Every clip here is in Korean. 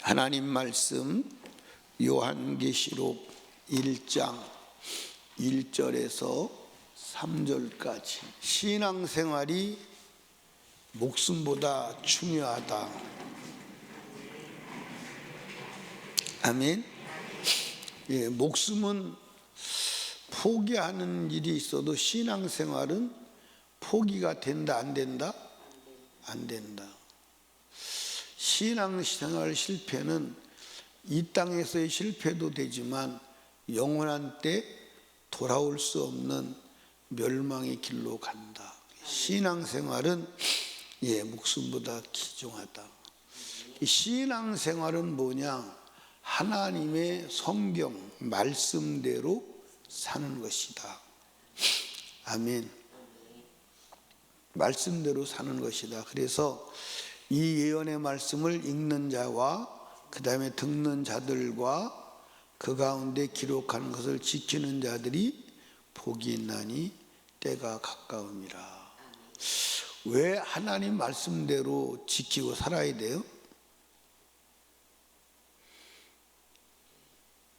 하나님 말씀 요한계시록 1장 1절에서 3절까지 신앙생활이 목숨보다 중요하다. 아멘. 예, 목숨은 포기하는 일이 있어도 신앙생활은 포기가 된다 안 된다? 안 된다. 신앙생활 실패는 이 땅에서의 실패도 되지만 영원한 때 돌아올 수 없는 멸망의 길로 간다. 신앙생활은 목숨보다 귀중하다. 신앙생활은 뭐냐? 하나님의 성경 말씀대로 사는 것이다. 아멘. 말씀대로 사는 것이다. 그래서 이 예언의 말씀을 읽는 자와 그 다음에 듣는 자들과 그 가운데 기록하는 것을 지키는 자들이 복이 있나니 때가 가까움이라. 왜 하나님 말씀대로 지키고 살아야 돼요?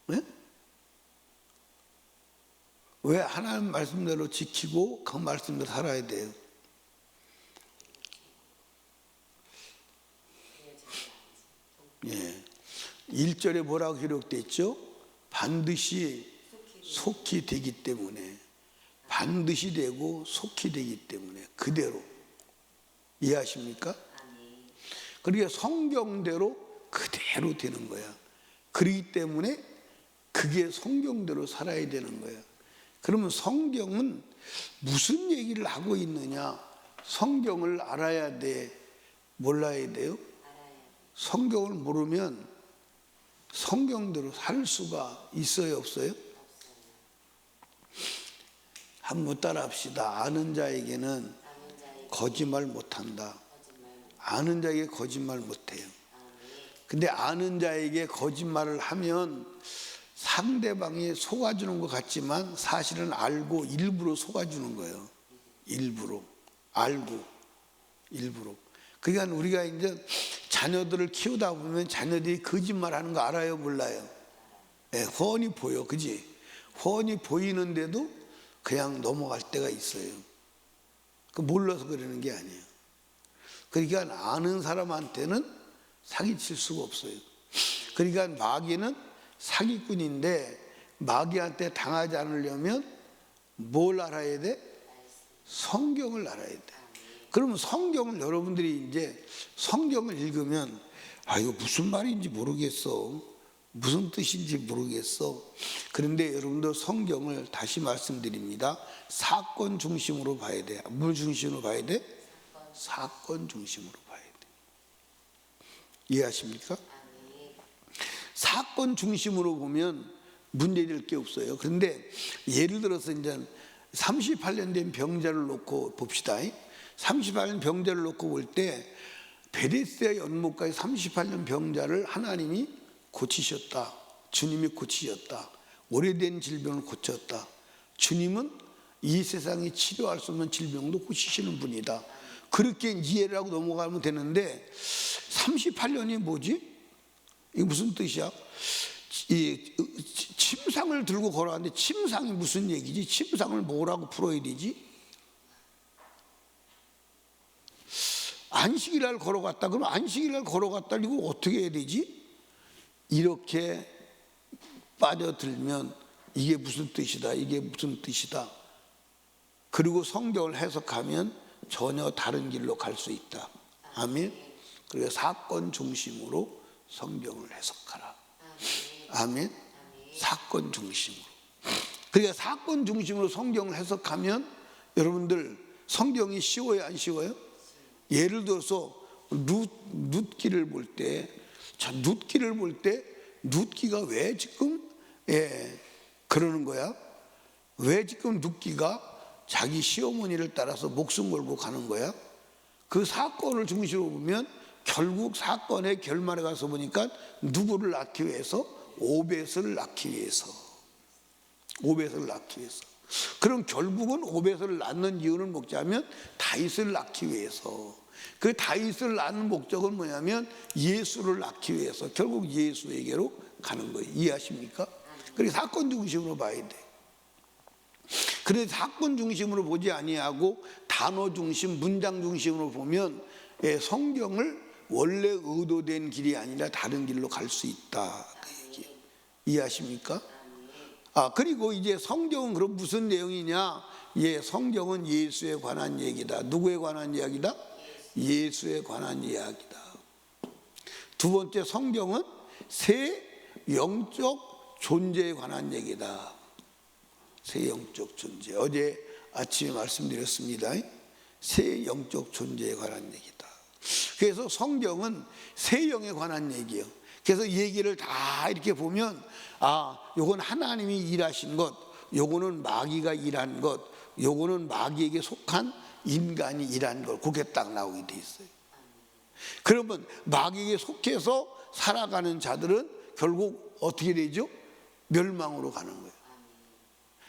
네? 왜 하나님 말씀대로 지키고 그 말씀대로 살아야 돼요? 1절에 뭐라고 기록되어 있죠? 반드시 속히 되기 때문에, 반드시 되고 속히 되기 때문에 그대로. 이해하십니까? 그러니까 성경대로 그대로 되는 거야. 그렇기 때문에 그게 성경대로 살아야 되는 거야. 그러면 성경은 무슨 얘기를 하고 있느냐? 성경을 알아야 돼? 몰라야 돼요? 성경을 모르면 성경대로 살 수가 있어요, 없어요? 한번 따라 합시다. 아는 자에게는 거짓말 못한다. 아는 자에게 거짓말 못해요. 근데 아는 자에게 거짓말을 하면 상대방이 속아주는 것 같지만 사실은 알고 일부러 속아주는 거예요. 일부러. 알고 일부러. 그러니까 우리가 이제 자녀들을 키우다 보면 자녀들이 거짓말하는 거 알아요, 몰라요? 훤히 보여, 그지? 훤히 보이는데도 그냥 넘어갈 때가 있어요. 그 몰라서 그러는 게 아니에요. 그러니까 아는 사람한테는 사기칠 수가 없어요. 그러니까 마귀는 사기꾼인데 마귀한테 당하지 않으려면 뭘 알아야 돼? 성경을 알아야 돼. 그러면 성경을 여러분들이 이제 성경을 읽으면 이거 무슨 말인지 모르겠어. 무슨 뜻인지 모르겠어. 그런데 여러분들 성경을 다시 말씀드립니다. 사건 중심으로 봐야 돼. 뭘 중심으로 봐야 돼? 사건 중심으로 봐야 돼. 이해하십니까? 사건 중심으로 보면 문제될 게 없어요. 그런데 예를 들어서 이제 38년 된 병자를 놓고 봅시다. 38년 병자를 놓고 볼 때 베데스다 연못가에 38년 병자를 하나님이 고치셨다. 주님이 고치셨다. 오래된 질병을 고쳤다. 주님은 이 세상이 치료할 수 없는 질병도 고치시는 분이다. 그렇게 이해를 하고 넘어가면 되는데 38년이 뭐지? 이게 무슨 뜻이야? 이 침상을 들고 걸어왔는데 침상이 무슨 얘기지? 침상을 뭐라고 풀어야 되지? 안식일날 걸어갔다. 그럼 안식일날 걸어갔다. 이거 어떻게 해야 되지? 이렇게 빠져들면 이게 무슨 뜻이다. 이게 무슨 뜻이다. 그리고 성경을 해석하면 전혀 다른 길로 갈 수 있다. 아멘. 그래서 사건 중심으로 성경을 해석하라. 아멘. 사건 중심으로. 그러니까 사건 중심으로 성경을 해석하면 여러분들 성경이 쉬워요, 안 쉬워요? 예를 들어서 룻기를 볼 때, 룻기를 볼 때 룻기가 왜 지금 그러는 거야? 왜 지금 룻기가 자기 시어머니를 따라서 목숨 걸고 가는 거야? 그 사건을 중심으로 보면 결국 사건의 결말에 가서 보니까 누구를 낳기 위해서? 오벳을 낳기 위해서. 오벳을 낳기 위해서. 그럼 결국은 오벳을 낳는 이유는 뭐냐면 다윗을 낳기 위해서. 그 다윗을 낳는 목적은 뭐냐면 예수를 낳기 위해서 결국 예수에게로 가는 거예요. 이해하십니까? 그래서 사건 중심으로 봐야 돼. 그래서 사건 중심으로 보지 아니하고 단어 중심, 문장 중심으로 보면 성경을 원래 의도된 길이 아니라 다른 길로 갈 수 있다. 그 얘기예요. 이해하십니까? 그리고 이제 성경은 그럼 무슨 내용이냐? 성경은 예수에 관한 얘기다. 누구에 관한 이야기다? 예수에 관한 이야기다. 두 번째, 성경은 새 영적 존재에 관한 얘기다. 새 영적 존재. 어제 아침에 말씀드렸습니다. 새 영적 존재에 관한 얘기다. 그래서 성경은 새 영에 관한 얘기예요. 그래서 얘기를 다 이렇게 보면 요건 하나님이 일하신 것, 요거는 마귀가 일한 것, 요거는 마귀에게 속한 인간이 일한 것, 그렇게 딱 나오게 돼 있어요. 그러면 마귀에게 속해서 살아가는 자들은 결국 어떻게 되죠? 멸망으로 가는 거예요.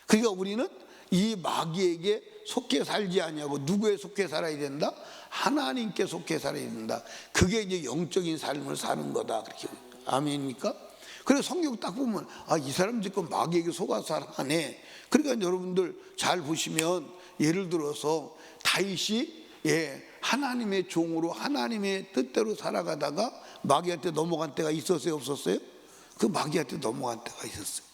그러니까 우리는 이 마귀에게 속해 살지 아니하고 누구에 속해 살아야 된다? 하나님께 속해 살아야 된다. 그게 이제 영적인 삶을 사는 거다. 그렇게. 아멘입니까? 그래서 성경 딱 보면 이 사람 지금 마귀에게 속아서 살아가네. 그러니까 여러분들 잘 보시면 예를 들어서 다윗이 하나님의 종으로 하나님의 뜻대로 살아가다가 마귀한테 넘어간 때가 있었어요, 없었어요? 그 마귀한테 넘어간 때가 있었어요.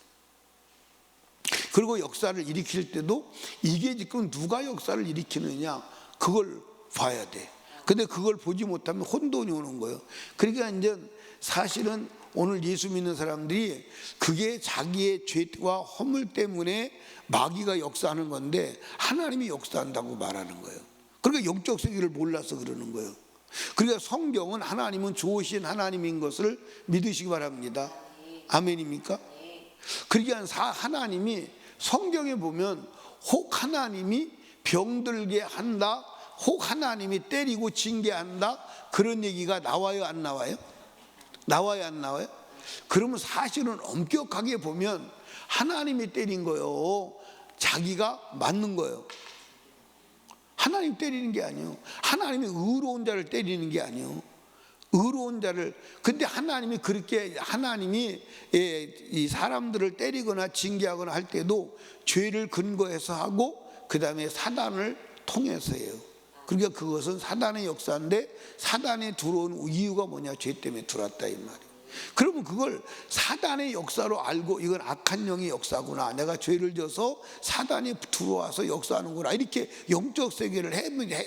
그리고 역사를 일으킬 때도 이게 지금 누가 역사를 일으키느냐, 그걸 봐야 돼. 근데 그걸 보지 못하면 혼돈이 오는 거예요. 그러니까 이제 사실은 오늘 예수 믿는 사람들이 그게 자기의 죄와 허물 때문에 마귀가 역사하는 건데 하나님이 역사한다고 말하는 거예요. 그러니까 영적 세계를 몰라서 그러는 거예요. 그러니까 성경은 하나님은 좋으신 하나님인 것을 믿으시기 바랍니다. 아멘입니까? 그러니까 하나님이 성경에 보면 혹 하나님이 병들게 한다, 혹 하나님이 때리고 징계한다, 그런 얘기가 나와요, 안 나와요? 나와요, 안 나와요? 그러면 사실은 엄격하게 보면 하나님이 때린 거요, 자기가 맞는 거예요. 하나님 때리는 게 아니에요. 하나님이 의로운 자를 때리는 게 아니에요. 의로운 자를. 근데 하나님이 그렇게, 하나님이 이 사람들을 때리거나 징계하거나 할 때도 죄를 근거해서 하고 그 다음에 사단을 통해서 해요. 그러니까 그것은 사단의 역사인데, 사단이 들어온 이유가 뭐냐? 죄 때문에 들어왔다 이 말이에요. 그러면 그걸 사단의 역사로 알고 이건 악한 영의 역사구나, 내가 죄를 져서 사단이 들어와서 역사하는구나, 이렇게 영적 세계를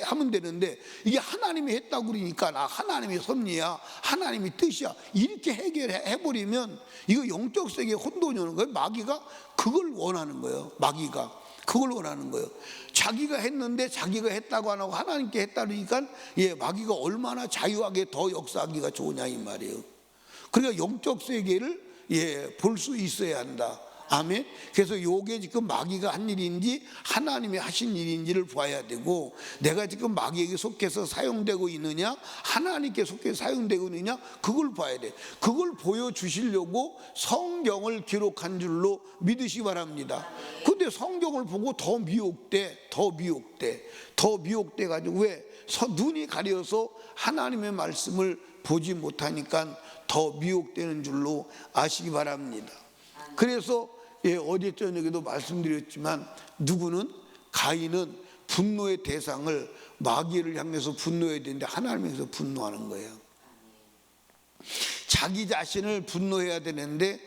하면 되는데, 이게 하나님이 했다고 그러니까 하나님의 섭리야, 하나님의 뜻이야, 이렇게 해결해버리면 이거 영적 세계에 혼돈이 오는 거예요. 마귀가 그걸 원하는 거예요. 마귀가 그걸 원하는 거예요. 자기가 했는데 자기가 했다고 안 하고 하나님께 했다니까 마귀가 얼마나 자유하게 더 역사하기가 좋으냐 이 말이에요. 그러니까 영적 세계를 볼 수 있어야 한다. 아멘. 그래서 요게 지금 마귀가 한 일인지 하나님이 하신 일인지를 봐야 되고, 내가 지금 마귀에게 속해서 사용되고 있느냐, 하나님께 속해서 사용되고 있느냐, 그걸 봐야 돼. 그걸 보여주시려고 성경을 기록한 줄로 믿으시기 바랍니다. 근데 성경을 보고 더 미혹돼 가지고, 왜? 눈이 가려서 하나님의 말씀을 보지 못하니까 더 미혹되는 줄로 아시기 바랍니다. 그래서 어제 저녁에도 말씀드렸지만, 가인은 분노의 대상을 마귀를 향해서 분노해야 되는데 하나님에서 분노하는 거예요. 자기 자신을 분노해야 되는데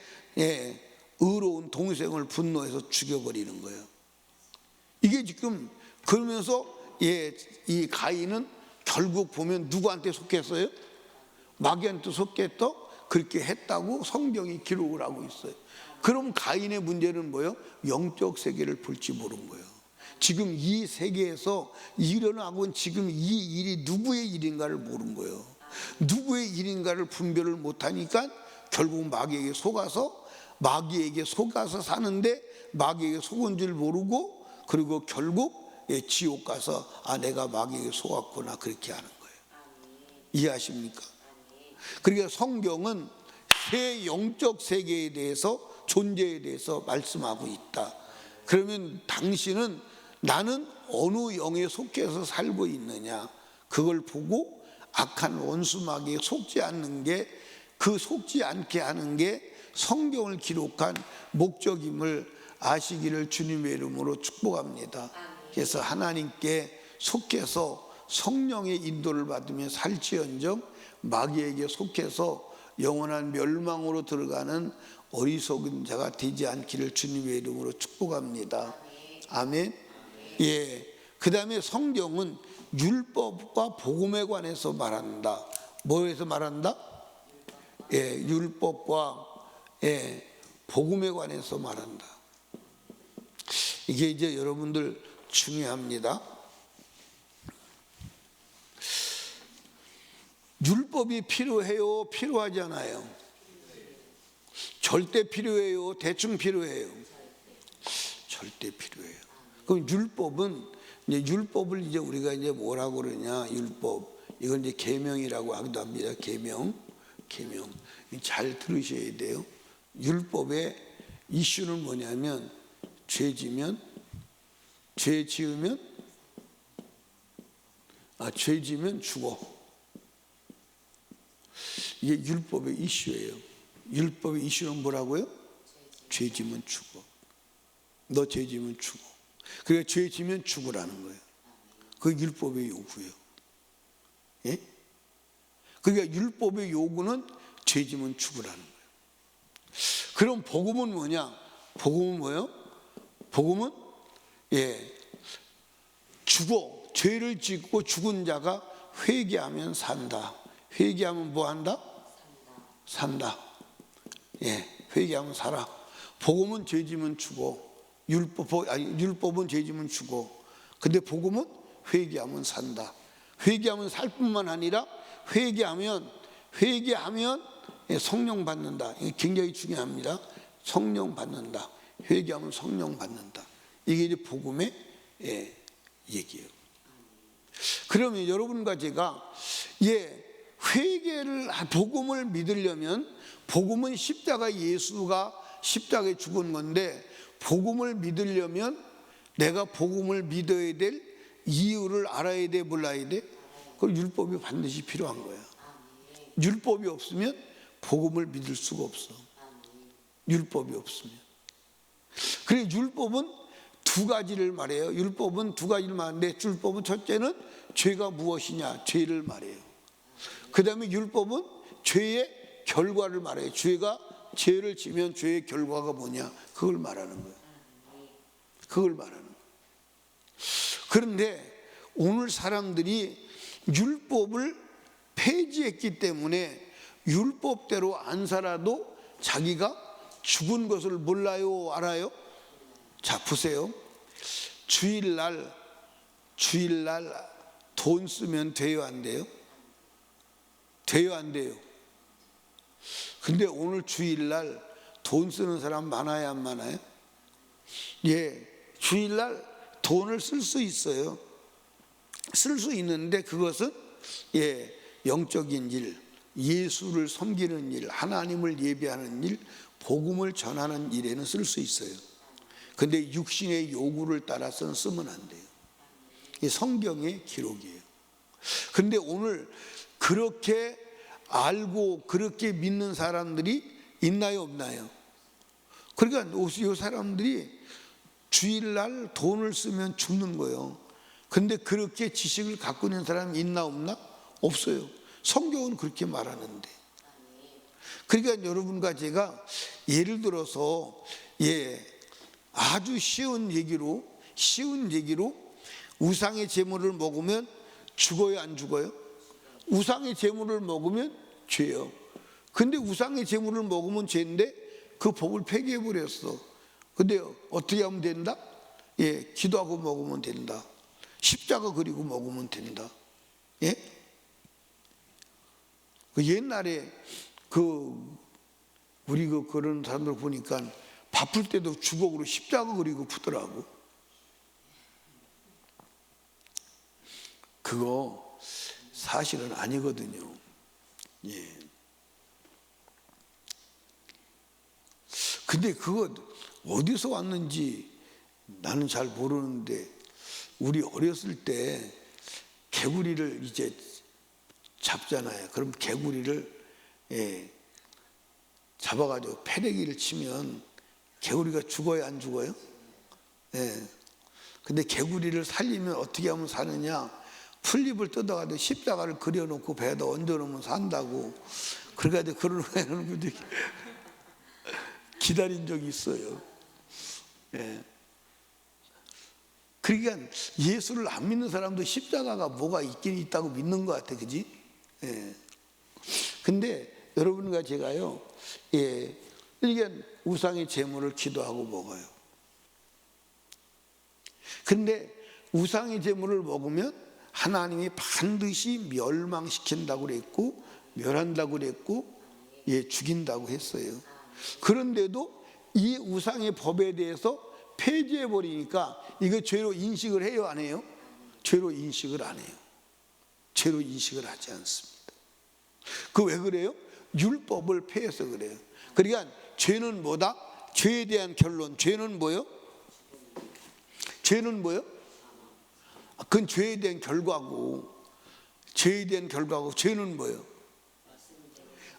의로운 동생을 분노해서 죽여버리는 거예요. 이게 지금 그러면서 이 가인은 결국 보면 누구한테 속했어요? 마귀한테 속했다, 그렇게 했다고 성경이 기록을 하고 있어요. 그럼 가인의 문제는 뭐예요? 영적 세계를 볼지 모르는 거예요. 지금 이 세계에서 일어나고 있는 지금 이 일이 누구의 일인가를 모르는 거예요. 누구의 일인가를 분별을 못하니까 결국 마귀에게 속아서 사는데, 마귀에게 속은 줄 모르고, 그리고 결국 지옥 가서 내가 마귀에게 속았구나, 그렇게 하는 거예요. 이해하십니까? 그러니까 성경은 새 영적 세계에 대해서, 존재에 대해서 말씀하고 있다. 그러면 당신은 나는 어느 영에 속해서 살고 있느냐, 그걸 보고 악한 원수 마귀에 속지 않는 게, 그 속지 않게 하는 게 성경을 기록한 목적임을 아시기를 주님의 이름으로 축복합니다. 그래서 하나님께 속해서 성령의 인도를 받으며 살지언정 마귀에게 속해서 영원한 멸망으로 들어가는 어리석은 자가 되지 않기를 주님의 이름으로 축복합니다. 아멘. 예. 그 다음에 성경은 율법과 복음에 관해서 말한다. 뭐에서 말한다? 예, 율법과 복음에 관해서 말한다. 이게 이제 여러분들 중요합니다. 율법이 필요해요? 필요하지 않아요? 절대 필요해요? 대충 필요해요? 절대 필요해요. 그럼 율법을 이제 우리가 이제 뭐라고 그러냐? 율법. 이건 이제 계명이라고 하기도 합니다. 계명. 잘 들으셔야 돼요. 율법의 이슈는 뭐냐면 죄 지으면 죽어. 이게 율법의 이슈예요. 율법의 이슈는 뭐라고요? 죄 지으면 죽어. 너 죄 지으면 죽어. 그러니까 죄 지으면 죽으라는 거예요. 그게 율법의 요구예요. 예? 그러니까 율법의 요구는 죄 지으면 죽으라는 거예요. 그럼 복음은 뭐냐? 복음은 뭐예요? 복음은 죽어. 죄를 짓고 죽은 자가 회개하면 산다. 회개하면 뭐 한다? 산다. 회개하면 살아. 복음은 죄 지으면 죽어. 율법은 죄 지으면 죽어. 근데 복음은 회개하면 산다. 회개하면 살 뿐만 아니라 회개하면 성령 받는다. 이게 굉장히 중요합니다. 성령 받는다. 회개하면 성령 받는다. 이게 이제 복음의 얘기예요. 그러면 여러분과 제가 복음을 믿으려면, 복음은 예수가 십자가에 죽은 건데, 복음을 믿으려면 내가 복음을 믿어야 될 이유를 알아야 돼, 몰라야 돼? 그 율법이 반드시 필요한 거야. 율법이 없으면 복음을 믿을 수가 없어. 율법이 없으면. 그래, 율법은 두 가지를 말해요. 율법은 두 가지를 말하는데, 율법은 첫째는 죄가 무엇이냐, 죄를 말해요. 그 다음에 율법은 죄의 결과를 말해요. 죄를 지면 죄의 결과가 뭐냐, 그걸 말하는 거예요. 그걸 말하는 거예요. 그런데 오늘 사람들이 율법을 폐지했기 때문에 율법대로 안 살아도 자기가 죽은 것을 몰라요, 알아요? 자, 보세요. 주일날 돈 쓰면 돼요, 안 돼요? 돼요, 안 돼요? 근데 오늘 주일날 돈 쓰는 사람 많아요, 안 많아요? 주일날 돈을 쓸 수 있어요. 쓸 수 있는데 그것은 영적인 일, 예수를 섬기는 일, 하나님을 예배하는 일, 복음을 전하는 일에는 쓸 수 있어요. 근데 육신의 요구를 따라서는 쓰면 안 돼요. 이게 성경의 기록이에요. 근데 오늘 그렇게 알고 그렇게 믿는 사람들이 있나요, 없나요? 그러니까 이 사람들이 주일날 돈을 쓰면 죽는 거예요. 근데 그렇게 지식을 갖고 있는 사람이 있나, 없나? 없어요. 성경은 그렇게 말하는데. 그러니까 여러분과 제가 예를 들어서 아주 쉬운 얘기로 우상의 제물을 먹으면 죽어요, 안 죽어요? 우상의 제물을 먹으면 죄요. 근데 우상의 제물을 먹으면 죄인데 그 법을 폐기해 버렸어. 근데 어떻게 하면 된다? 기도하고 먹으면 된다. 십자가 그리고 먹으면 된다. 옛날에 우리 그런 사람들 보니까 바쁠 때도 주걱으로 십자가 그리고 푸더라고. 그거 사실은 아니거든요. 근데 그거 어디서 왔는지 나는 잘 모르는데, 우리 어렸을 때 개구리를 이제 잡잖아요. 그럼 개구리를 잡아가지고 패대기를 치면 개구리가 죽어요, 안 죽어요? 근데 개구리를 살리면 어떻게 하면 사느냐? 풀잎을 뜯어가지고 십자가를 그려놓고 배에다 얹어놓으면 산다고. 그래가지고 그런 분들이 기다린 적이 있어요. 그러니까 예수를 안 믿는 사람도 십자가가 뭐가 있긴 있다고 믿는 것 같아, 그지? 근데 여러분과 제가요, 이게 우상의 제물을 기도하고 먹어요. 근데 우상의 제물을 먹으면 하나님이 반드시 멸망시킨다고 그랬고, 멸한다고 그랬고, 죽인다고 했어요. 그런데도 이 우상의 법에 대해서 폐지해 버리니까 이거 죄로 인식을 해요, 안 해요? 죄로 인식을 안 해요. 죄로 인식을 하지 않습니다. 그 왜 그래요? 율법을 폐해서 그래요. 그러니까 죄는 뭐다? 죄에 대한 결론. 죄는 뭐요? 죄는 뭐요? 그건 죄에 대한 결과고. 죄에 대한 결과고. 죄는 뭐요?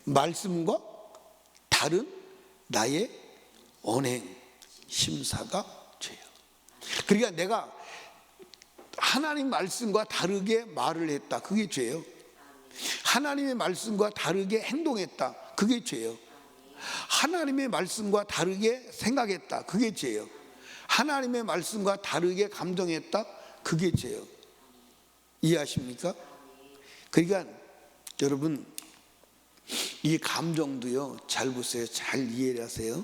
말씀과 다른 나의 언행, 심사가 죄예요. 그러니까 내가 하나님 말씀과 다르게 말을 했다. 그게 죄예요. 하나님의 말씀과 다르게 행동했다. 그게 죄예요. 하나님의 말씀과 다르게 생각했다. 그게 죄예요. 하나님의 말씀과 다르게 감정했다. 그게 죄예요. 이해하십니까? 그러니까 여러분, 이 감정도요, 잘 보세요. 잘 이해를 하세요.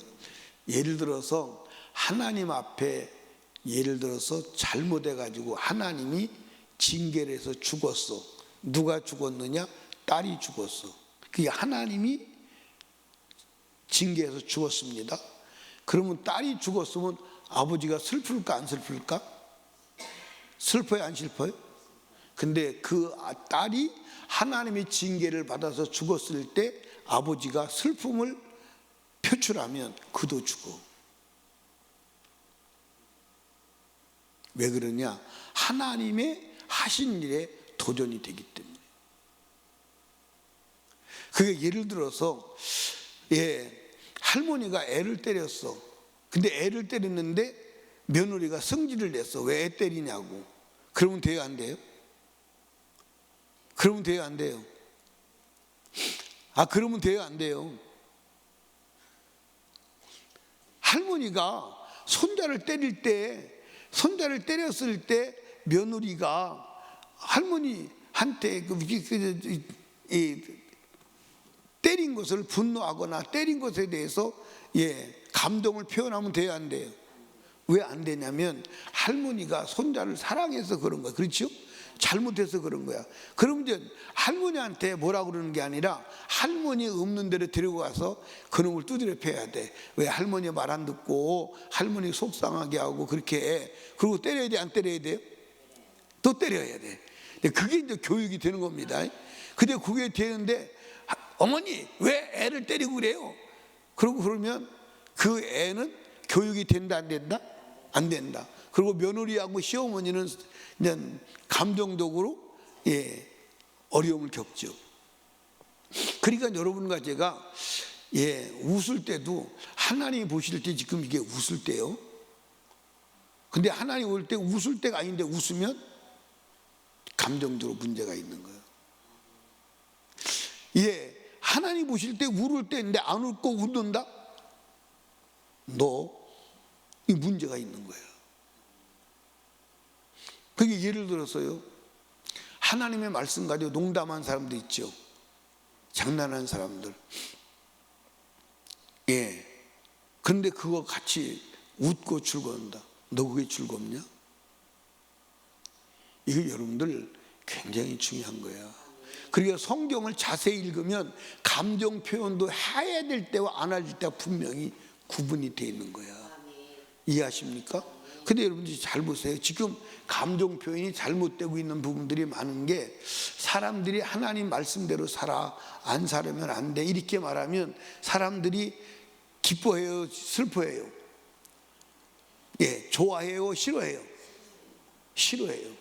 예를 들어서 하나님 앞에 예를 들어서 잘못해가지고 하나님이 징계를 해서 죽었어. 누가 죽었느냐? 딸이 죽었어. 그게 하나님이 징계해서 죽었습니다. 그러면 딸이 죽었으면 아버지가 슬플까 안 슬플까? 슬퍼요, 안 슬퍼요? 근데 그 딸이 하나님의 징계를 받아서 죽었을 때 아버지가 슬픔을 표출하면 그도 죽어. 왜 그러냐? 하나님의 하신 일에 도전이 되기 때문에. 그게 예를 들어서 할머니가 애를 때렸어. 근데 애를 때렸는데 며느리가 성질을 냈어. 왜 애 때리냐고. 그러면 돼요, 안 돼요? 그러면 돼요, 안 돼요? 그러면 돼요, 안 돼요? 할머니가 손자를 때렸을 때 며느리가 할머니한테 때린 것을 분노하거나 때린 것에 대해서 감동을 표현하면 돼요, 안 돼요? 왜 안 되냐면 할머니가 손자를 사랑해서 그런 거야. 그렇죠? 잘못해서 그런 거야. 그럼 이제 할머니한테 뭐라고 그러는 게 아니라 할머니 없는 데로 데리고 가서 그놈을 두드려 패야 돼. 왜 할머니 말 안 듣고 할머니 속상하게 하고 그렇게 해. 그리고 때려야 돼, 안 때려야 돼요? 또 때려야 돼. 그게 이제 교육이 되는 겁니다. 근데 그게 되는데 어머니 왜 애를 때리고 그래요? 그러면 그 애는 교육이 된다, 안 된다? 안 된다. 그리고 며느리하고 시어머니는 그냥 감정적으로 어려움을 겪죠. 그러니까 여러분과 제가 웃을 때도 하나님이 보실 때 지금 이게 웃을 때요. 근데 하나님 올 때 웃을 때가 아닌데 웃으면 감정적으로 문제가 있는 거예요. 하나님 보실 때 울을 때인데 안 웃고 웃는다? 이 문제가 있는 거예요. 그게 예를 들어서요, 하나님의 말씀 가지고 농담한 사람도 있죠. 장난하는 사람들. 그런데 그거 같이 웃고 즐거운다. 너 그게 즐겁냐? 이거 여러분들 굉장히 중요한 거야. 그러니까 성경을 자세히 읽으면 감정 표현도 해야 될 때와 안 할 때가 분명히 구분이 되어 있는 거야. 이해하십니까? 근데 여러분들이 잘 보세요. 지금 감정 표현이 잘못되고 있는 부분들이 많은 게, 사람들이 하나님 말씀대로 살아, 안 살으면 안 돼, 이렇게 말하면 사람들이 기뻐해요, 슬퍼해요? 좋아해요, 싫어해요? 싫어해요.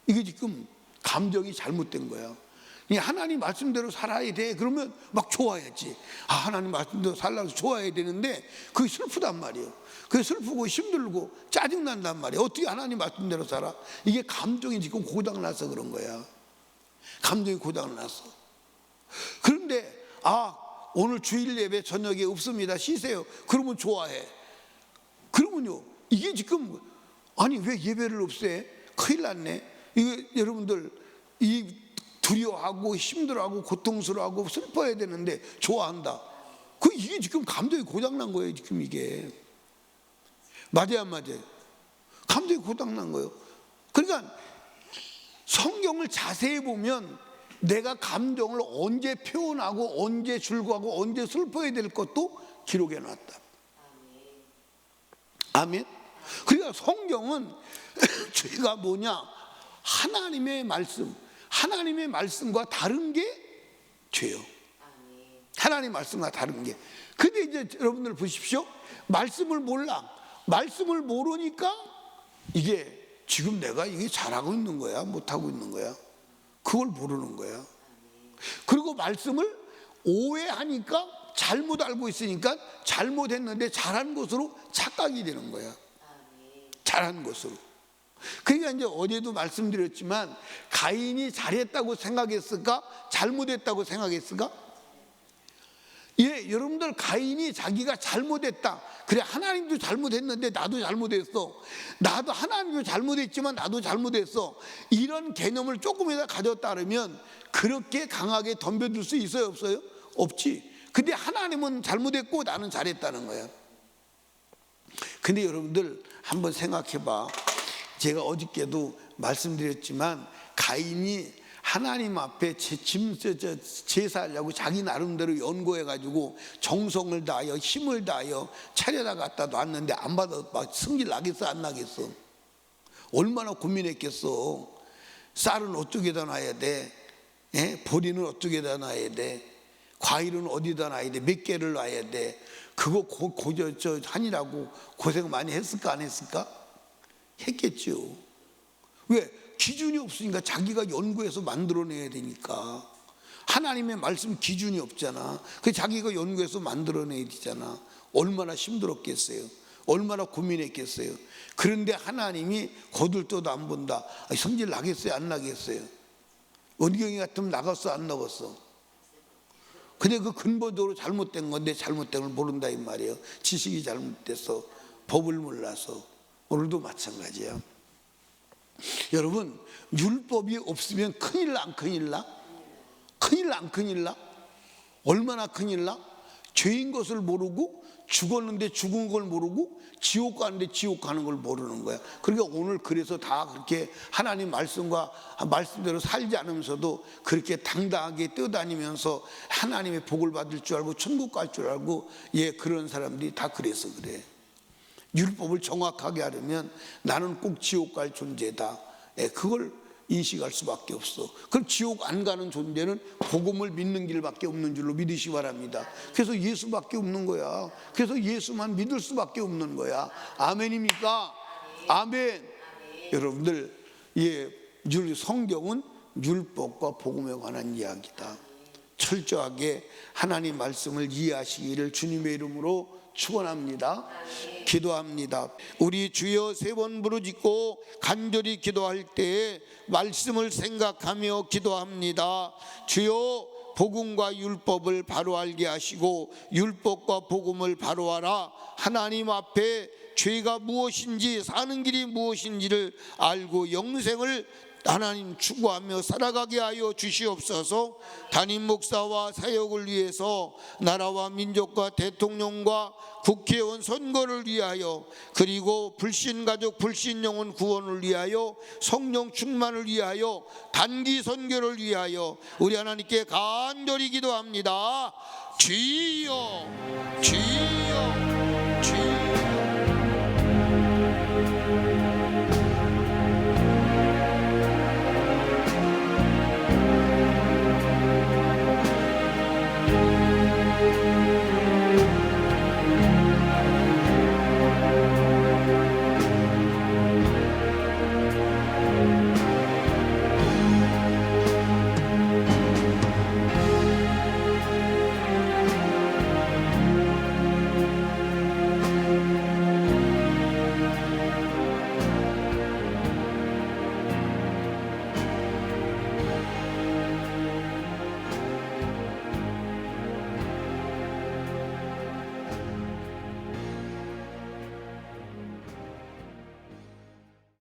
이게 지금 감정이 잘못된 거야. 하나님 말씀대로 살아야 돼. 그러면 막 좋아야지. 하나님 말씀대로 살라고 좋아야 되는데 그게 슬프단 말이에요. 그게 슬프고 힘들고 짜증난단 말이에요. 어떻게 하나님 말씀대로 살아? 이게 감정이 지금 고장나서 그런 거야. 감정이 고장났어. 그런데 오늘 주일 예배 저녁에 없습니다. 쉬세요. 그러면 좋아해. 그러면요, 이게 지금 왜 예배를 없애? 큰일 났네. 이거 여러분들 이 두려워하고 힘들어하고 고통스러워하고 슬퍼해야 되는데 좋아한다. 이게 지금 감정이 고장난 거예요. 지금 이게 맞아요, 안 맞아요? 감정이 고장난 거예요. 그러니까 성경을 자세히 보면 내가 감정을 언제 표현하고 언제 즐거워하고 언제 슬퍼해야 될 것도 기록해 놨다. 아멘. 그러니까 성경은 저희가 뭐냐, 하나님의 말씀과 다른 게 죄요. 하나님의 말씀과 다른 게. 근데 이제 여러분들 보십시오. 말씀을 모르니까 이게 지금 내가 이게 잘하고 있는 거야, 못하고 있는 거야, 그걸 모르는 거야. 그리고 말씀을 오해하니까, 잘못 알고 있으니까 잘못했는데 잘한 것으로 착각이 되는 거야. 잘한 것으로. 그러니까 이제 어제도 말씀드렸지만, 가인이 잘했다고 생각했을까? 잘못했다고 생각했을까? 여러분들, 가인이 자기가 잘못했다. 그래, 하나님도 잘못했는데 나도 잘못했어. 나도 하나님도 잘못했지만 나도 잘못했어. 이런 개념을 조금이라도 가졌다 그러면 그렇게 강하게 덤벼들 수 있어요, 없어요? 없지. 근데 하나님은 잘못했고 나는 잘했다는 거야. 근데 여러분들 한번 생각해 봐. 제가 어저께도 말씀드렸지만, 가인이 하나님 앞에 제사하려고 자기 나름대로 연구해가지고 정성을 다하여 힘을 다하여 차려다 갖다 놨는데 안 받아. 막 승질 나겠어, 안 나겠어? 얼마나 고민했겠어. 쌀은 어떻게다 놔야 돼? 보리는 어떻게다 놔야 돼? 과일은 어디다 놔야 돼? 몇 개를 놔야 돼? 그거 하니라고 고생 많이 했을까, 안 했을까? 했겠죠. 왜? 기준이 없으니까. 자기가 연구해서 만들어내야 되니까. 하나님의 말씀 기준이 없잖아. 그 자기가 연구해서 만들어내야 되잖아. 얼마나 힘들었겠어요. 얼마나 고민했겠어요. 그런데 하나님이 거들떠도 안 본다. 성질 나겠어요, 안 나겠어요? 원경이 같으면 나갔어, 안 나갔어? 근데 그 근본적으로 잘못된 건데 잘못된 걸 모른다 이 말이에요. 지식이 잘못돼서, 법을 몰라서. 오늘도 마찬가지야. 여러분, 율법이 없으면 큰일 나, 안 큰일 나? 큰일 나, 안 큰일 나? 얼마나 큰일 나? 죄인 것을 모르고, 죽었는데 죽은 걸 모르고, 지옥 가는데 지옥 가는 걸 모르는 거야. 그러니까 오늘 그래서 다 그렇게 하나님 말씀대로 살지 않으면서도 그렇게 당당하게 뛰어다니면서 하나님의 복을 받을 줄 알고 천국 갈 줄 알고, 그런 사람들이 다 그래서 그래. 율법을 정확하게 하려면 나는 꼭 지옥 갈 존재다. 그걸 인식할 수밖에 없어. 그럼 지옥 안 가는 존재는 복음을 믿는 길밖에 없는 줄로 믿으시 바랍니다. 그래서 예수밖에 없는 거야. 그래서 예수만 믿을 수밖에 없는 거야. 아멘입니까? 아멘. 여러분들, 성경은 율법과 복음에 관한 이야기다. 철저하게 하나님 말씀을 이해하시기를 주님의 이름으로 축원합니다. 기도합니다. 우리 주여 세 번 부르짖고 간절히 기도할 때에 말씀을 생각하며 기도합니다. 주여, 복음과 율법을 바로 알게 하시고 율법과 복음을 바로 알아 하나님 앞에 죄가 무엇인지 사는 길이 무엇인지를 알고 영생을 하나님 추구하며 살아가게 하여 주시옵소서. 담임 목사와 사역을 위해서 나라와 민족과 대통령과 국회의원 선거를 위하여, 그리고 불신가족 불신영혼 구원을 위하여, 성령 충만을 위하여, 단기 선교를 위하여 우리 하나님께 간절히 기도합니다. 주여, 주여, 주여.